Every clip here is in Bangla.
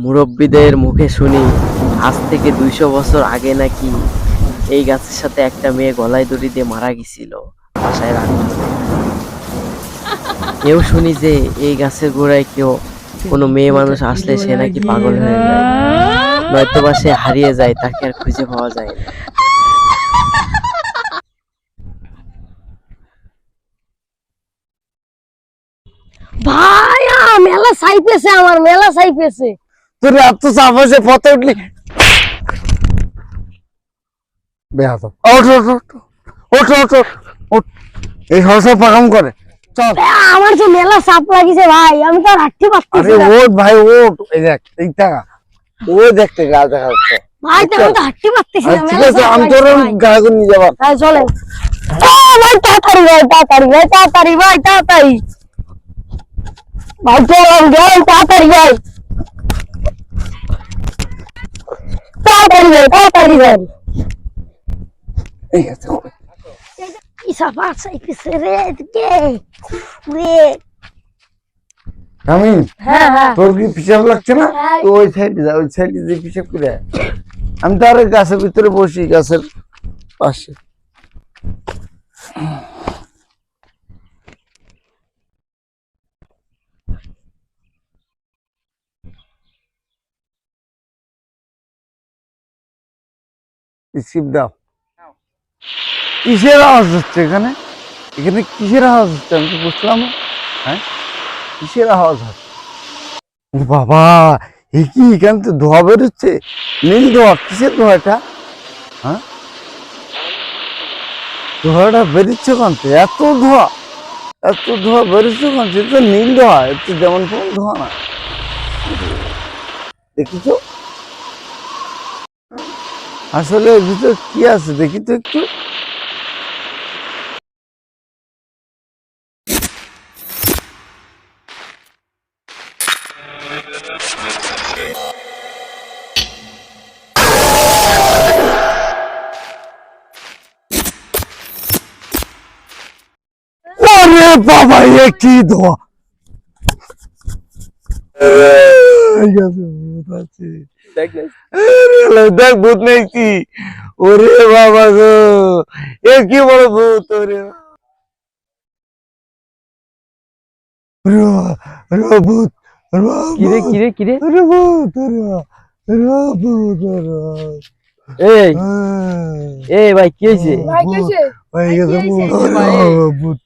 মুরব্বীদের মুখে শুনি আজ থেকে 200 বছর আগে নাকি এই গাছের সাথে একটা মেয়ে গলায় দড়ি দিয়ে মারা গেছিল বাসায় রাখা। কেউ শুনি যে এই গাছের গোড়ায় কোনো মেয়ে মানুষ আসলে সে নাকি পাগল হয়ে যায়, নয়তো বা সে হারিয়ে যায়, তাকে আর খুঁজে পাওয়া যায় না। ভাই মেলা চাইতেছে, আমার মেলা চাইতেছে। তোর এত চাপ আছে পথে উঠলি বেহাত ওঠ ওঠ ওঠ ওঠ ওঠ ওঠ এই সব পাকাম করে চল। আমার যে মেলা চাপ লাগিছে ভাই, আমি তো আর হাঁটতে পারতেছি আরে না। ওঠ ভাই ওঠ, এই দেখ এই টাকা ও দেখতে গাছ দেখা যাচ্ছে ভাই তো আমি তো হাঁটতে পারতেছি না, ঠিক মেলা আছে চাপ আমি তোর লাগিছে ভাই। গায়ে করে নিয়ে যাবো। ভাই চলেন। ভাই তাড়াতাড়ি ভাই, তাড়াতাড়ি ভাই, তাড়াতাড়ি ভাই, তাড়াতাড়ি ভাই, চলেন যাই তাড়াতাড়ি ভাই, তাড়াতাড়ি ভাই, তাড়াতাড়ি ভাই। ঠিক আছে কি চাপা চাইতেছে রে এদিকে রে। আমি হ্যাঁ হ্যাঁ তোর কি পিসাব লাগছে না? হ্যাঁ। তো ওই সাইডে যা, ওই সাইডে যে পিসাব করে আয়। আমি তো আর ওই গাছের ভিতরে বসি, গাছের পাশে। রিসিভ দাও। কিসের আওয়াজ হচ্ছে এখানে? এখানে কিসের আওয়াজ হচ্ছে আমি তো বুঝলাম না। হ্যাঁ কিসের আওয়াজ হচ্ছে? ও বাবা, এ কি এখানে তো ধোয়া বেরোচ্ছে, নীল ধোয়া। কিসের ধোয়া এটা? হ্যাঁ ধোয়াটা বেরোচ্ছে কান থেকে? এত ধোয়া, এত ধোয়া বেরোচ্ছে কান থেকে? এটা নীল ধোয়া, এটা যেমন কোন ধোয়া না। দেখিছো আসলে এর ভিতরে কি আছে দেখি তো একটু। আরে বাবা, এ কি ধোয়া! ভূত আছে, দেখ ভূত নেই কি? ওরে বাবা গো, এ কি বড় ভূত! ওরে ভূত, কিরে কিরে কিরে ভূত, ভূত। এই এই ভাই কি হয়েছে? ভাই কেছে হয়ে গেছে ভূত।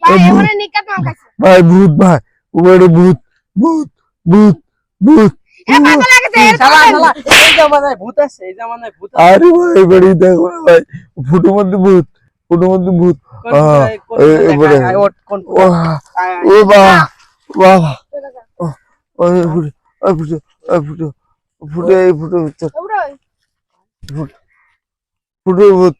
ভাই এখানে নিকাত মাল খাইছে। ভাই ভূত, ভাই ওরে ভূত, ভূত, ভূত, ভূত। এ পাগল লাগছে শালা শালা এই জামানায় ভূত আছে, এই জামানায় ভূত আছে। আরে ভাই বড়ি দেখো না ভাই, ফুটোর মধ্যে ভূত, ফুটোর মধ্যে ভূত। এবারে ও বাবা, বাবা ওই ফুটো, ওই ফুটো, ওই ফুটো, ফুটো, এই ফুটো, ফুটো ভূত।